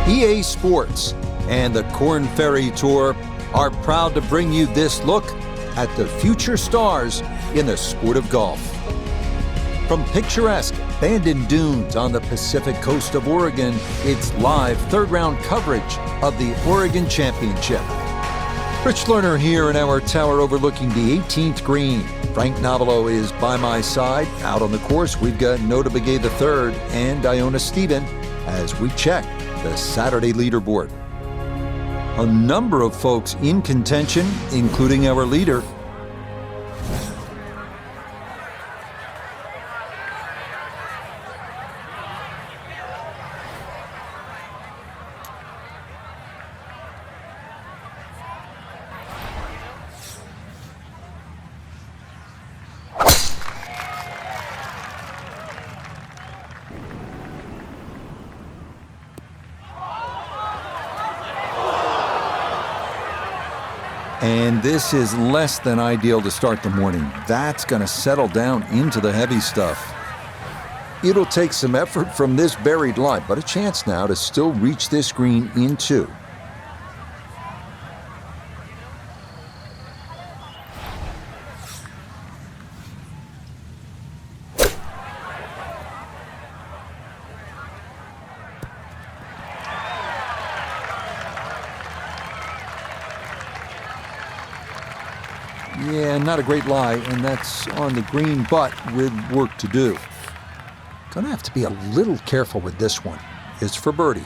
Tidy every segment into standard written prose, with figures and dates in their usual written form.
EA Sports and the Korn Ferry Tour are proud to bring you this look at the future stars in the sport of golf. From picturesque Bandon dunes on the Pacific coast of Oregon, it's live third-round coverage of the Oregon Championship. Rich Lerner here in our tower overlooking the 18th green. Frank Novello is by my side. Out on the course, we've got Nota Begay III and Iona Stephen as we check the Saturday leaderboard. A number of folks in contention, including our leader. And this is less than ideal to start the morning. That's going to settle down into the heavy stuff. It'll take some effort from this buried lie, but a chance now to still reach this green in two. Yeah, not a great lie, and that's on the green, but with work to do. Gonna have to be a little careful with this one. It's for birdie.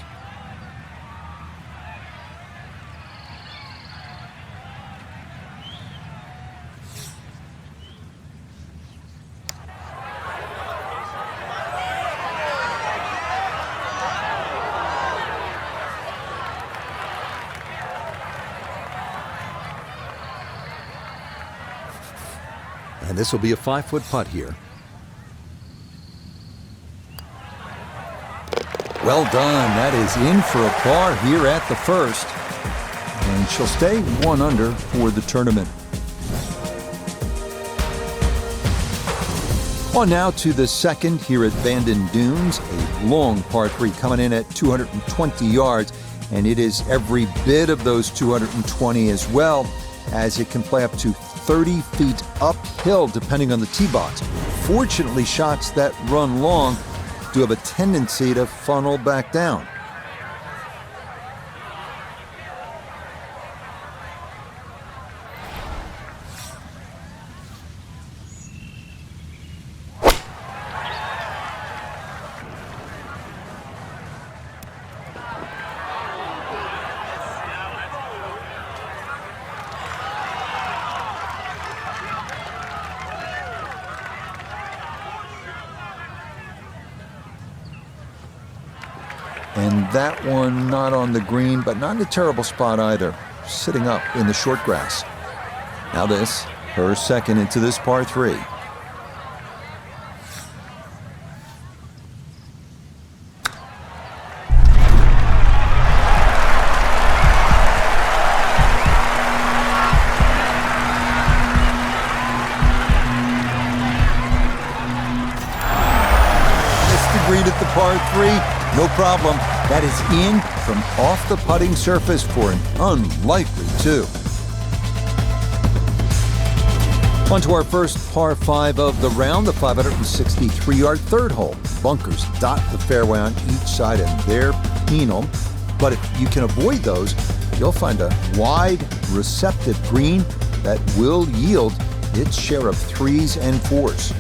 And this will be a 5-foot putt here. Well done. That is in for a par here at the first. And she'll stay 1 under for the tournament. On now to the second here at Bandon Dunes. A long par 3 coming in at 220 yards. And it is every bit of those 220 as well, as it can play up to 30 feet uphill depending on the tee box. Fortunately, shots that run long do have a tendency to funnel back down. And that one not on the green, but not in a terrible spot either. Sitting up in the short grass. Now this, her second into this par 3. Missed the green at the par 3. No problem. That is in from off the putting surface for an unlikely 2. On to our first par 5 of the round, the 563-yard third hole. Bunkers dot the fairway on each side, and they're penal. But if you can avoid those, you'll find a wide, receptive green that will yield its share of 3s and 4s.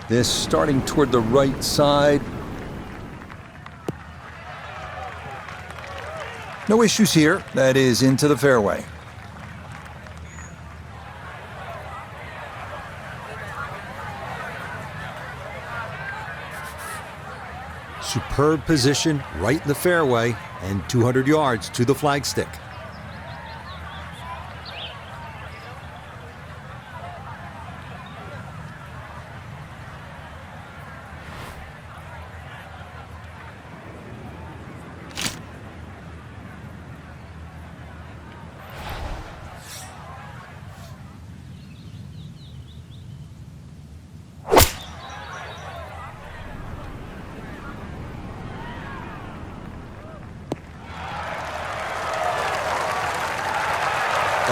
This starting toward the right side. No issues here. That is into the fairway. Superb position right in the fairway and 200 yards to the flagstick.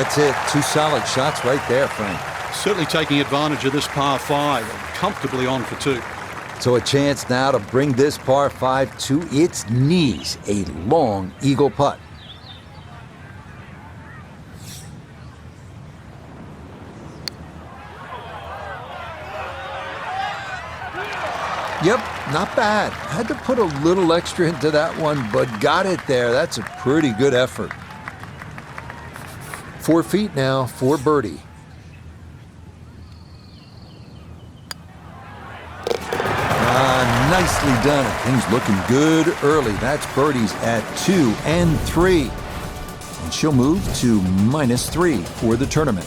That's it. 2 solid shots right there, Frank. Certainly taking advantage of this par 5 and comfortably on for 2. So a chance now to bring this par 5 to its knees. A long eagle putt. Yep, not bad. Had to put a little extra into that one, but got it there. That's a pretty good effort. 4 feet now for birdie. Nicely done. Things looking good early. That's birdies at 2 and 3. And she'll move to -3 for the tournament.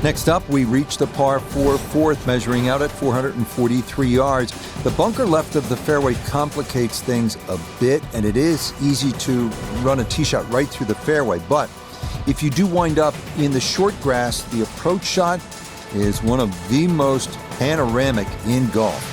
Next up, we reach the par 4 fourth, measuring out at 443 yards. The bunker left of the fairway complicates things a bit, and it is easy to run a tee shot right through the fairway. But if you do wind up in the short grass, the approach shot is one of the most panoramic in golf.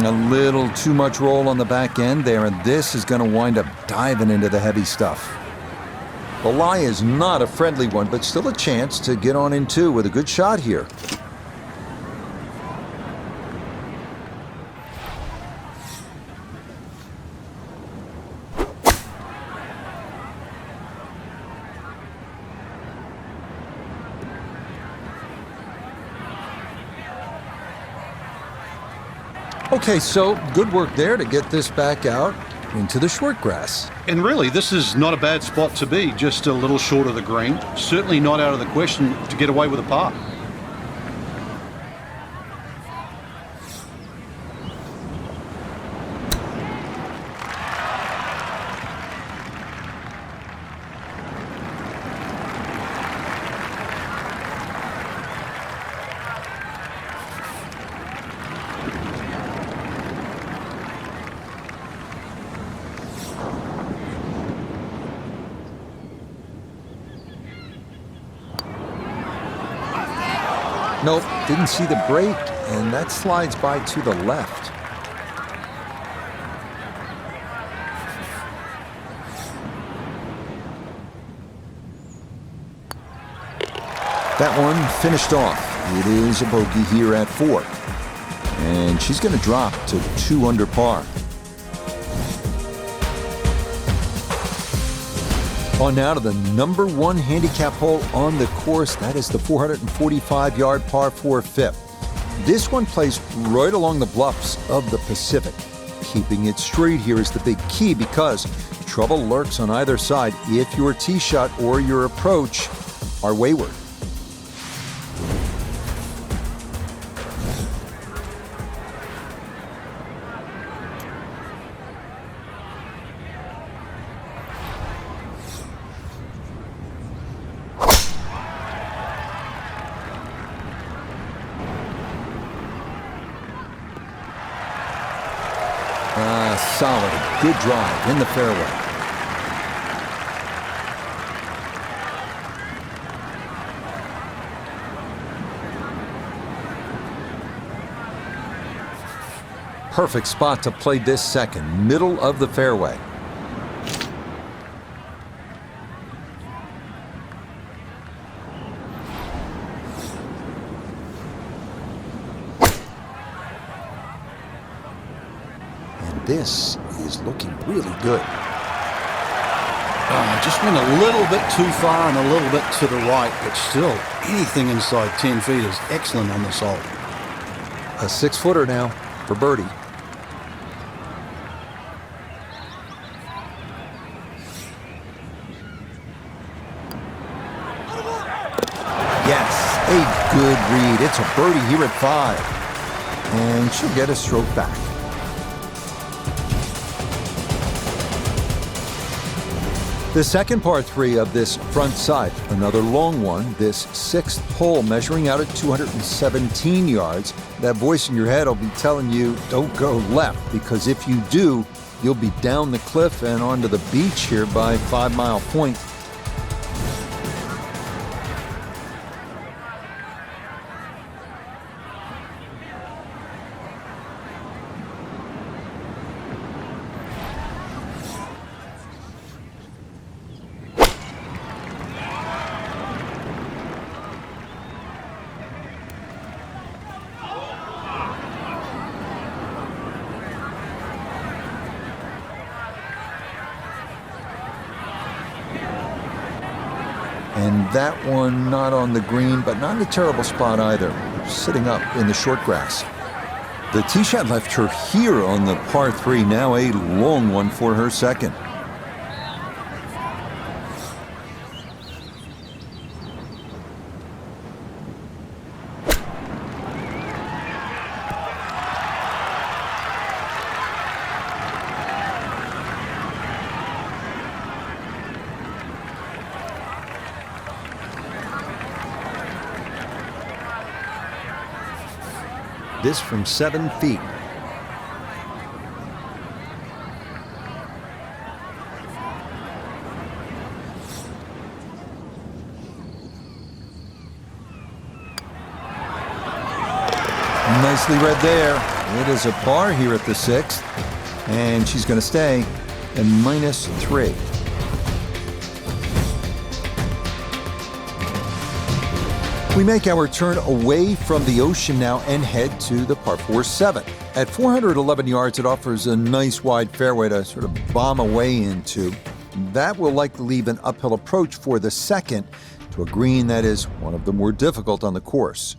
A little too much roll on the back end there, and this is going to wind up diving into the heavy stuff. The lie is not a friendly one, but still a chance to get on in 2 with a good shot here. Okay, so good work there to get this back out into the short grass. And really, this is not a bad spot to be, just a little short of the green. Certainly not out of the question to get away with a par. Nope, didn't see the break, and that slides by to the left. That one finished off. It is a bogey here at 4. And she's going to drop to 2 under par. On now to the number 1 handicap hole on the course. That is the 445-yard par 4 fifth. This one plays right along the bluffs of the Pacific. Keeping it straight here is the big key, because trouble lurks on either side if your tee shot or your approach are wayward. Solid, good drive in the fairway. Perfect spot to play this second, middle of the fairway. This is looking really good. Just went a little bit too far and a little bit to the right, but still, anything inside 10 feet is excellent on this hole. A 6-footer now for birdie. Yes, a good read. It's a birdie here at 5. And she'll get a stroke back. The second par 3 of this front side, another long one, this 6th hole measuring out at 217 yards. That voice in your head will be telling you, don't go left, because if you do, you'll be down the cliff and onto the beach here by 5 Mile Point. And that one not on the green, but not in a terrible spot either, sitting up in the short grass. The tee shot left her here on the par 3, now a long one for her second. This from 7 feet. Nicely read there. It is a par here at the 6th, and she's going to stay at -3. We make our turn away from the ocean now and head to the par 4 7. At 411 yards, it offers a nice wide fairway to sort of bomb away into. That will likely leave an uphill approach for the second to a green that is one of the more difficult on the course.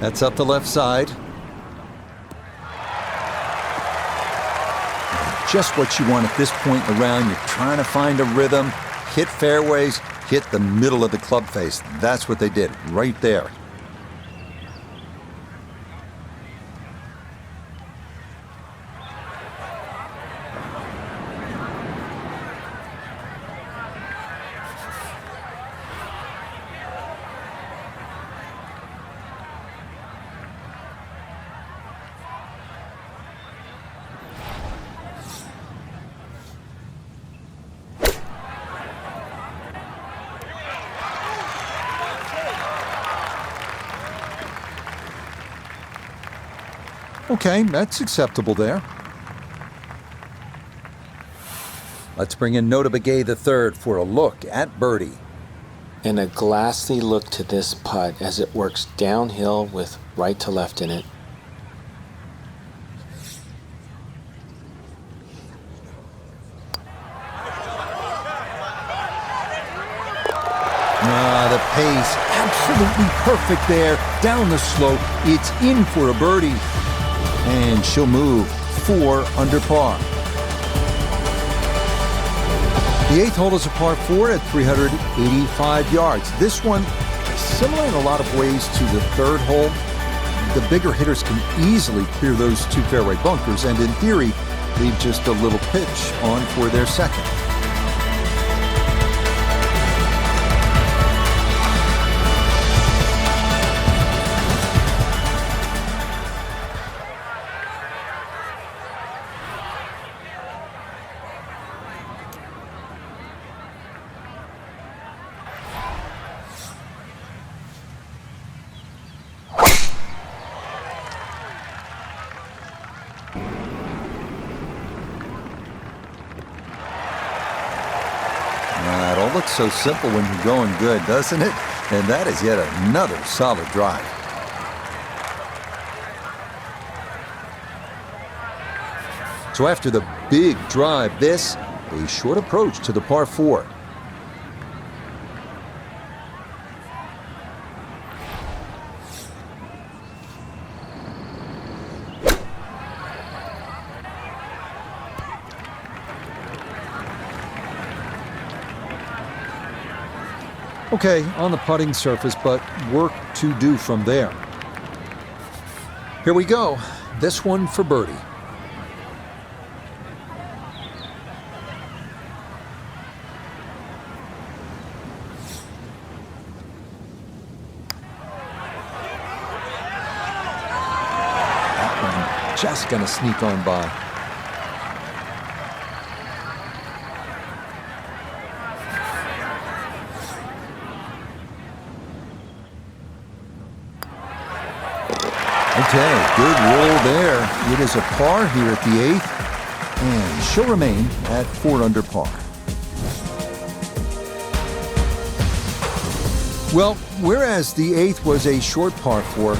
That's up the left side. Just what you want at this point in the round. You're trying to find a rhythm, hit fairways, hit the middle of the club face. That's what they did right there. Okay, that's acceptable there. Let's bring in Nota Begay III for a look at birdie. And a glassy look to this putt as it works downhill with right to left in it. The pace, absolutely perfect there. Down the slope, it's in for a birdie. And she'll move 4 under par. The 8th hole is a par 4 at 385 yards. This one, similar in a lot of ways to the 3rd hole. The bigger hitters can easily clear those 2 fairway bunkers and, in theory, leave just a little pitch on for their second. It all looks so simple when you're going good, doesn't it? And that is yet another solid drive. So after the big drive, this, a short approach to the par 4. Okay, on the putting surface, but work to do from there. Here we go. This one for birdie. That one just gonna sneak on by. Okay, good roll there. It is a par here at the 8th, and she'll remain at 4 under par. Well, whereas the 8th was a short par 4,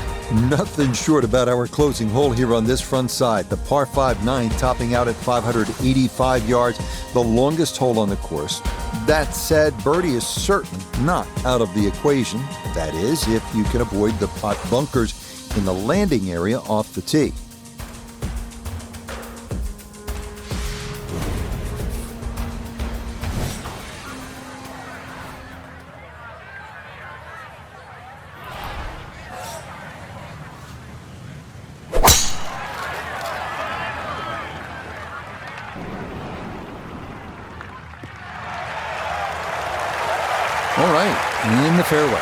nothing short about our closing hole here on this front side. The par 5 9th topping out at 585 yards, the longest hole on the course. That said, birdie is certainly not out of the equation. That is, if you can avoid the pot bunkers in the landing area off the tee. All right, in the fairway.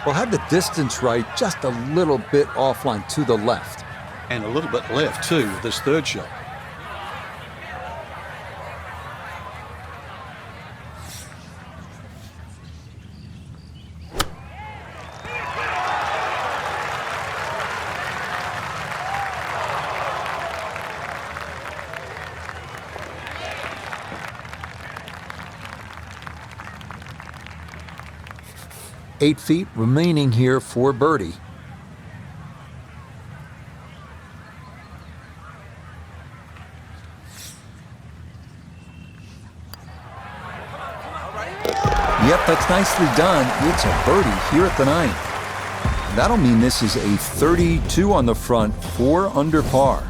We'll have the distance right, just a little bit offline to the left. And a little bit left, too, with this third shot. Eight feet remaining here for birdie. Yep, that's nicely done. It's a birdie here at the 9th. That'll mean this is a 32 on the front, 4 under par.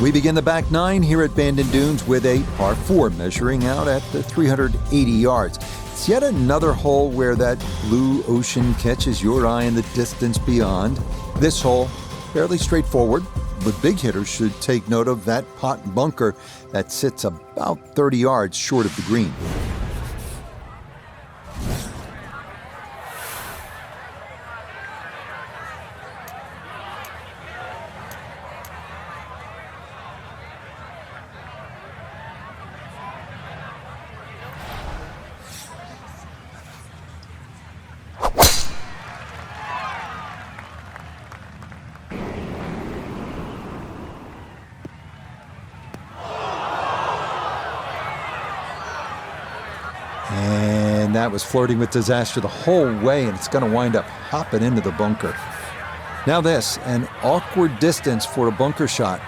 We begin the back 9 here at Bandon Dunes with a par 4 measuring out at the 380 yards. It's yet another hole where that blue ocean catches your eye in the distance beyond. This hole, fairly straightforward, but big hitters should take note of that pot bunker that sits about 30 yards short of the green. And that was flirting with disaster the whole way, and it's going to wind up hopping into the bunker. Now this, an awkward distance for a bunker shot.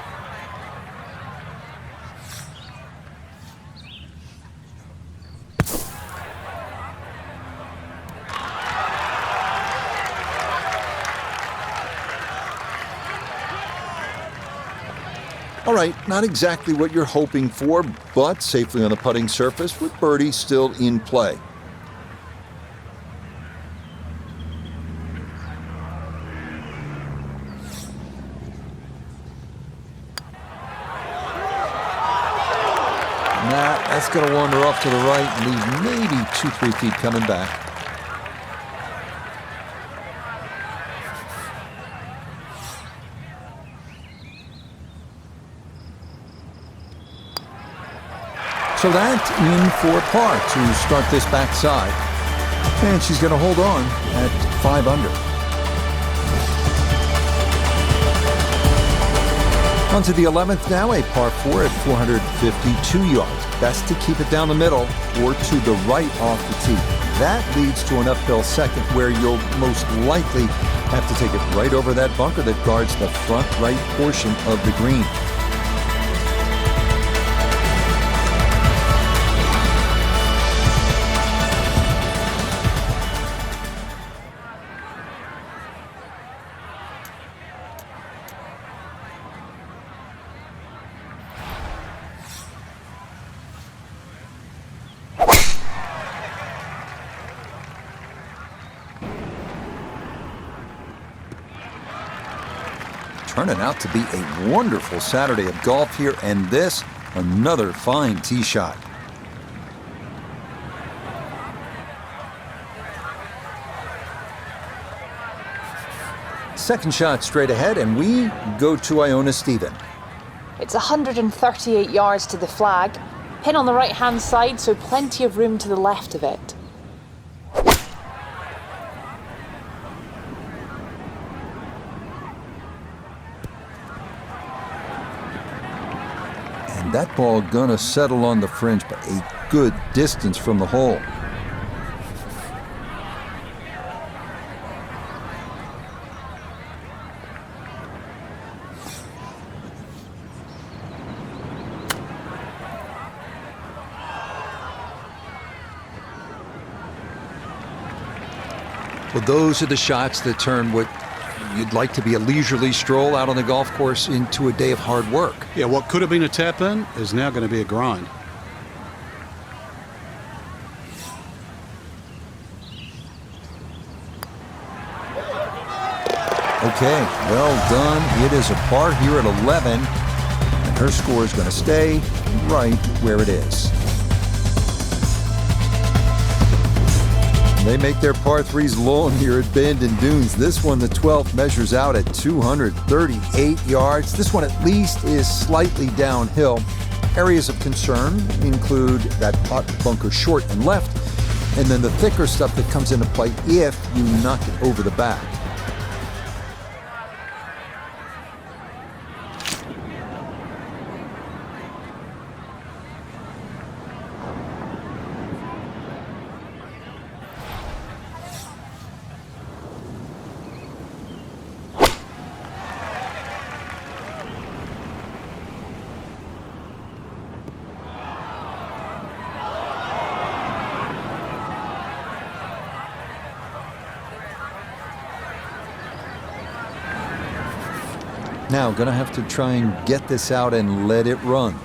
All right, not exactly what you're hoping for, but safely on the putting surface with birdie still in play. That's going to wander off to the right and leave maybe 2-3 feet coming back. So that's in for par to start this backside. And she's going to hold on at 5 under. On to the 11th now, a par 4 at 452 yards. Best to keep it down the middle or to the right off the tee. That leads to an uphill second where you'll most likely have to take it right over that bunker that guards the front right portion of the green. Turning out to be a wonderful Saturday of golf here, and this, another fine tee shot. Second shot straight ahead, and we go to Iona Stephen. It's 138 yards to the flag. Pin on the right-hand side, so plenty of room to the left of it. And that ball gonna settle on the fringe, but a good distance from the hole. Well, those are the shots that turn what you'd like to be a leisurely stroll out on the golf course into a day of hard work. Yeah, what could have been a tap-in is now going to be a grind. Okay, well done. It is a par here at 11, and her score is going to stay right where it is. They make their par 3s long here at Bandon Dunes. This one, the 12th, measures out at 238 yards. This one at least is slightly downhill. Areas of concern include that pot bunker short and left, and then the thicker stuff that comes into play if you knock it over the back. Now, gonna have to try and get this out and let it run.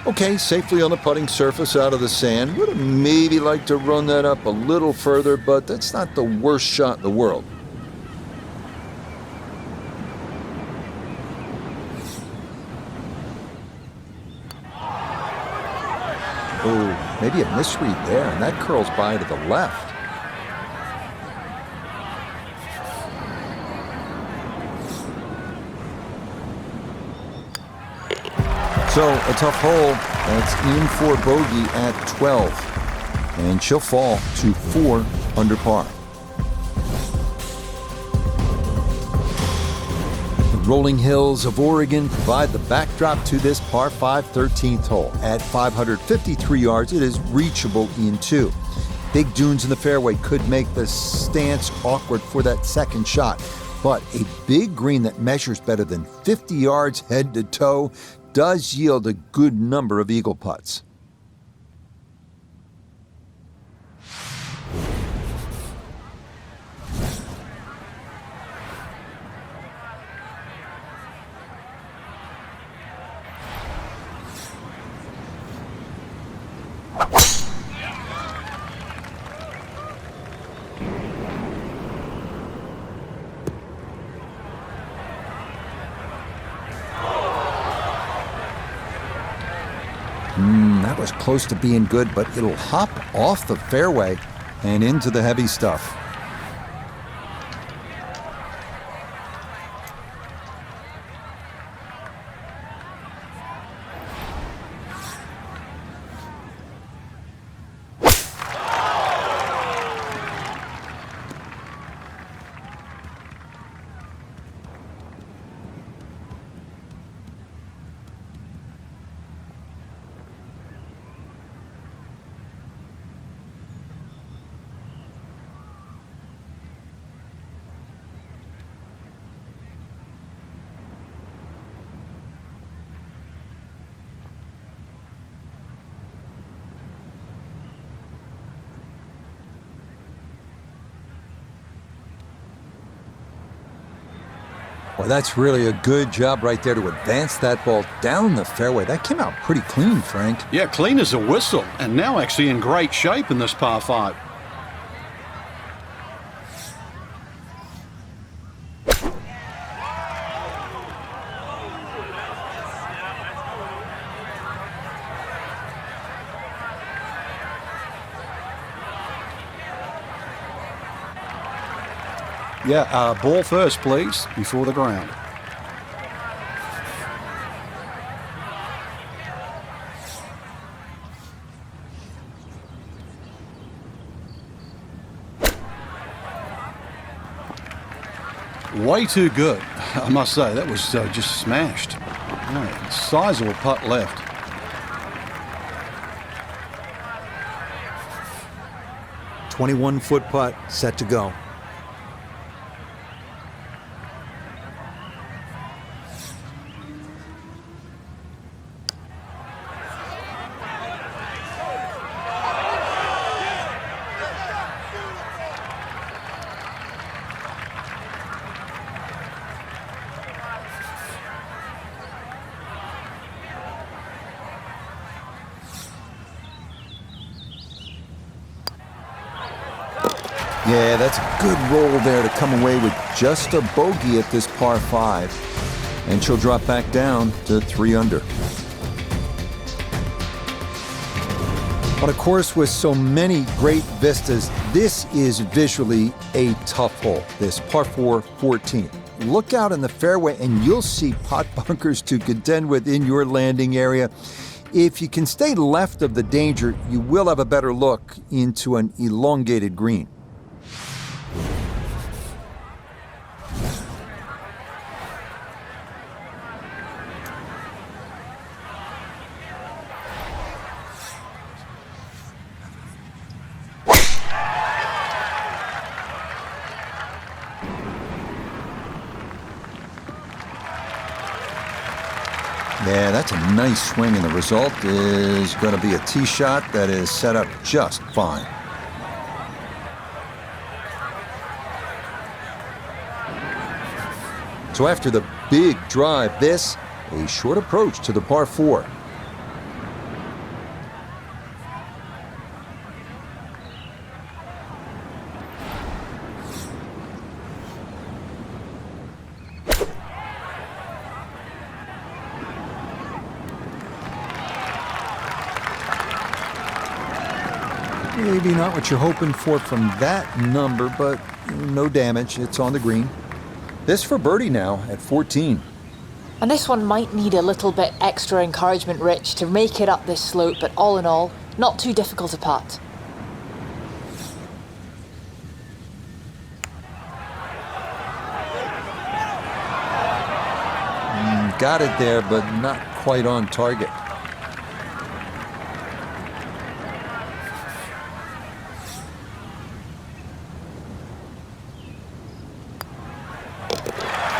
Okay, safely on the putting surface out of the sand. Would have maybe liked to run that up a little further, but that's not the worst shot in the world. Oh, maybe a misread there, and that curls by to the left. So, a tough hole. That's in for bogey at 12. And she'll fall to 4 under par. Rolling hills of Oregon provide the backdrop to this par 5 13th hole. At 553 yards, it is reachable in 2. Big dunes in the fairway could make the stance awkward for that second shot, but a big green that measures better than 50 yards head to toe does yield a good number of eagle putts. That was close to being good, but it'll hop off the fairway and into the heavy stuff. Well, that's really a good job right there to advance that ball down the fairway. That came out pretty clean, Frank. Yeah, clean as a whistle, and now actually in great shape in this par 5. Yeah, ball first, please, before the ground. Way too good, I must say. That was just smashed. Right, sizable putt left. "21-foot putt set to go." Yeah, that's a good roll there to come away with just a bogey at this par 5. And she'll drop back down to 3 under. On a course with so many great vistas, this is visually a tough hole, this par 4 14th. Look out in the fairway and you'll see pot bunkers to contend with in your landing area. If you can stay left of the danger, you will have a better look into an elongated green. Yeah, that's a nice swing, and the result is going to be a tee shot that is set up just fine. So after the big drive, this, a short approach to the par 4. Maybe not what you're hoping for from that number, but no damage. It's on the green. This for birdie now at 14. And this one might need a little bit extra encouragement, Rich, to make it up this slope, but all in all, not too difficult a putt. Got it there, but not quite on target.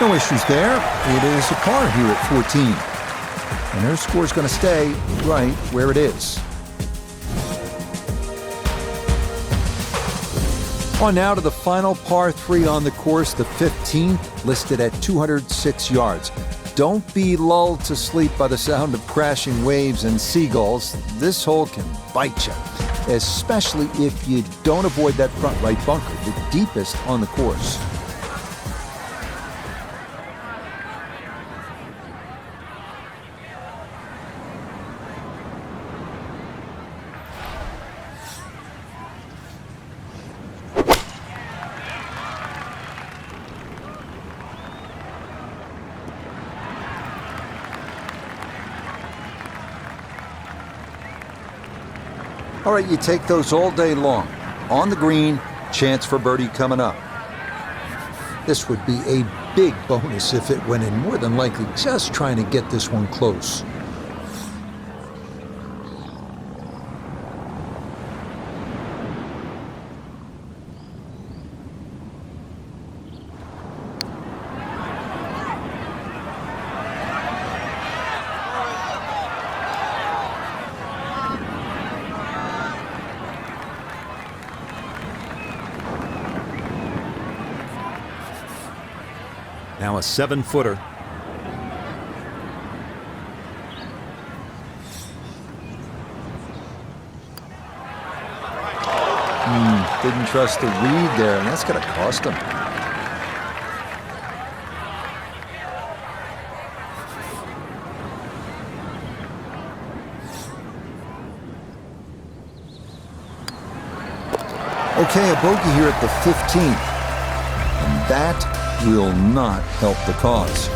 No issues there. It is a par here at 14. And her score's going to stay right where it is. On now to the final par 3 on the course, the 15th, listed at 206 yards. Don't be lulled to sleep by the sound of crashing waves and seagulls. This hole can bite you, especially if you don't avoid that front right bunker, the deepest on the course. All right, you take those all day long. On the green, chance for birdie coming up. This would be a big bonus if it went in, more than likely just trying to get this one close. Now a 7-footer. Didn't trust the read there, and that's going to cost him. Okay, a bogey here at the 15th, and that will not help the cause.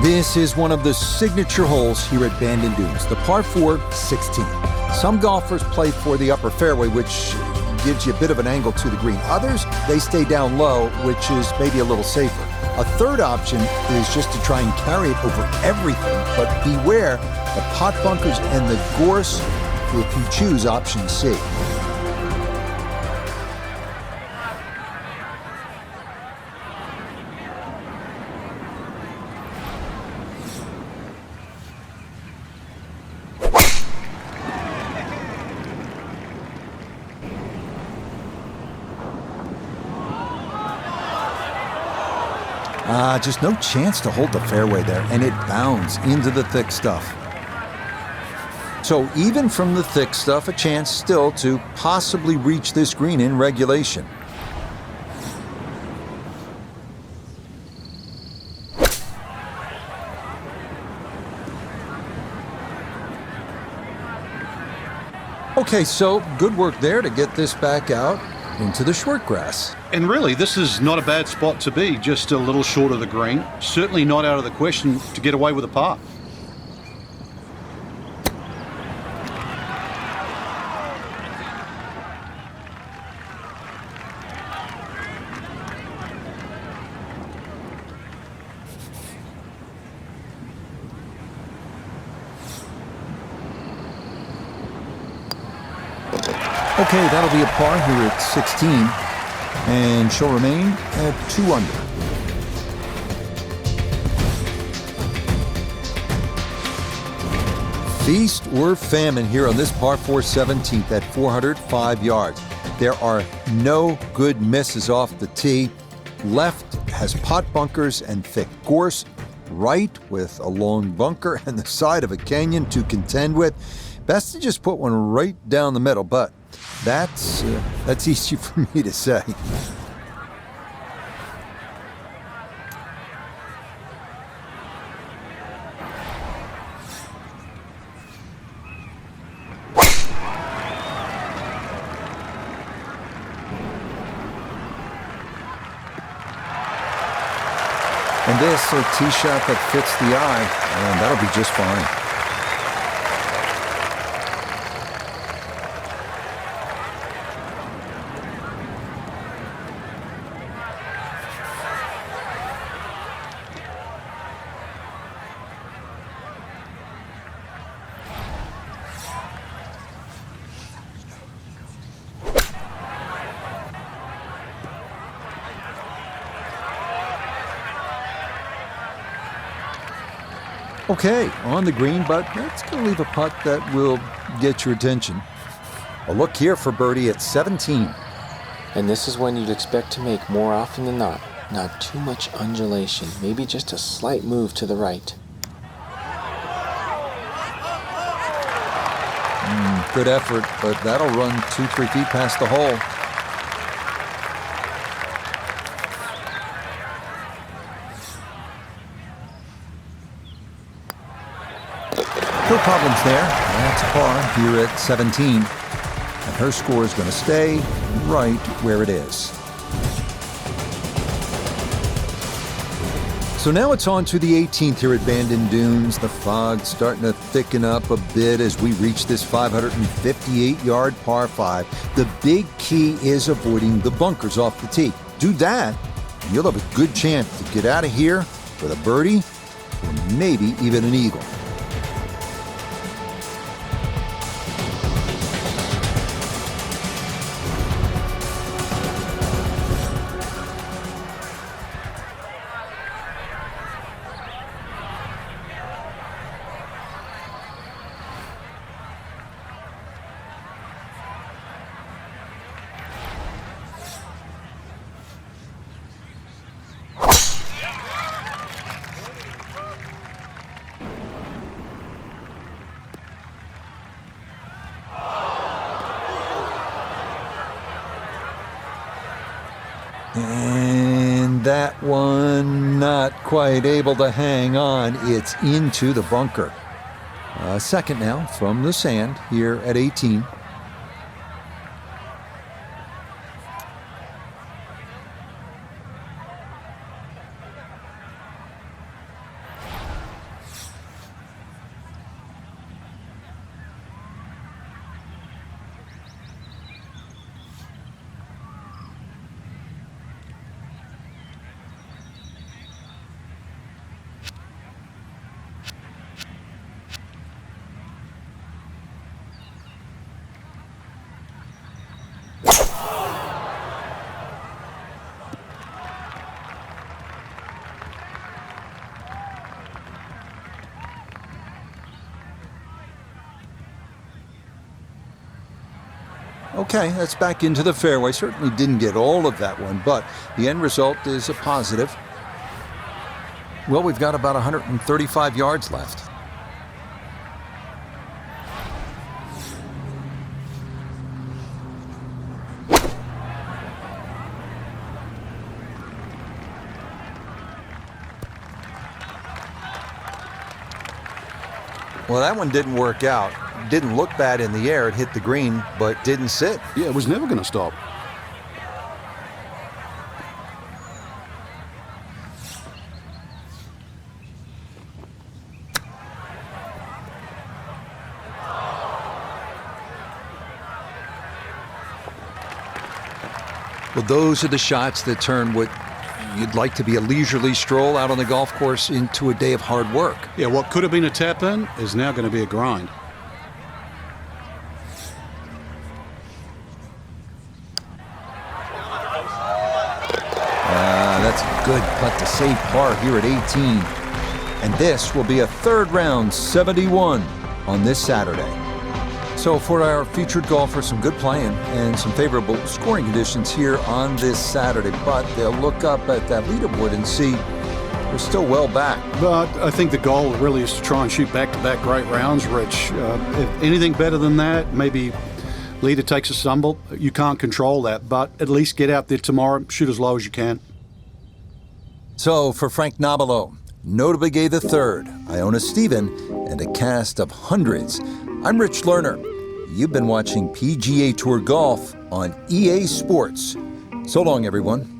This is one of the signature holes here at Bandon Dunes, the par 4 16. Some golfers play for the upper fairway, which gives you a bit of an angle to the green. Others, they stay down low, which is maybe a little safer. A third option is just to try and carry it over everything, but beware the pot bunkers and the gorse if you choose option C. Just no chance to hold the fairway there, and it bounds into the thick stuff. So even from the thick stuff, a chance still to possibly reach this green in regulation. Okay, so good work there to get this back out into the short grass. And really, this is not a bad spot to be, just a little short of the green. Certainly not out of the question to get away with a par. Okay, that'll be a par here at 16, and she'll remain at 2 under. Feast or famine here on this par 4 17th at 405 yards. There are no good misses off the tee. Left has pot bunkers and thick gorse. Right with a long bunker and the side of a canyon to contend with. Best to just put one right down the middle, but that's easy for me to say. And this a tee shot that fits the eye, and that'll be just fine. Okay, on the green, but that's going to leave a putt that will get your attention. A look here for birdie at 17. And this is one you'd expect to make more often than not. Not too much undulation, maybe just a slight move to the right. Good effort, but that'll run 2-3 feet past the hole. No problems there. That's par here at 17. And her score is going to stay right where it is. So now it's on to the 18th here at Bandon Dunes. The fog's starting to thicken up a bit as we reach this 558-yard par 5. The big key is avoiding the bunkers off the tee. Do that, and you'll have a good chance to get out of here with a birdie or maybe even an eagle. And that one not quite able to hang on. It's into the bunker. Second now from the sand here at 18. Okay, that's back into the fairway. Certainly didn't get all of that one, but the end result is a positive. Well, we've got about 135 yards left. Well, that one didn't work out. Didn't look bad in the air. It hit the green, but didn't sit. Yeah, it was never going to stop. Well, those are the shots that turn what you'd like to be a leisurely stroll out on the golf course into a day of hard work. Yeah, what could have been a tap-in is now going to be a grind. That's a good putt to save par here at 18. And this will be a third round 71 on this Saturday. So for our featured golfers, some good playing and some favorable scoring conditions here on this Saturday. But they'll look up at that leaderboard and see we're still well back. But I think the goal really is to try and shoot back-to-back great rounds, Rich. If anything better than that, maybe leader takes a stumble. You can't control that, but at least get out there tomorrow, shoot as low as you can. So for Frank Nobilo, Notably Gay III, Iona Stephen, and a cast of hundreds, I'm Rich Lerner. You've been watching PGA Tour Golf on EA Sports. So long, everyone.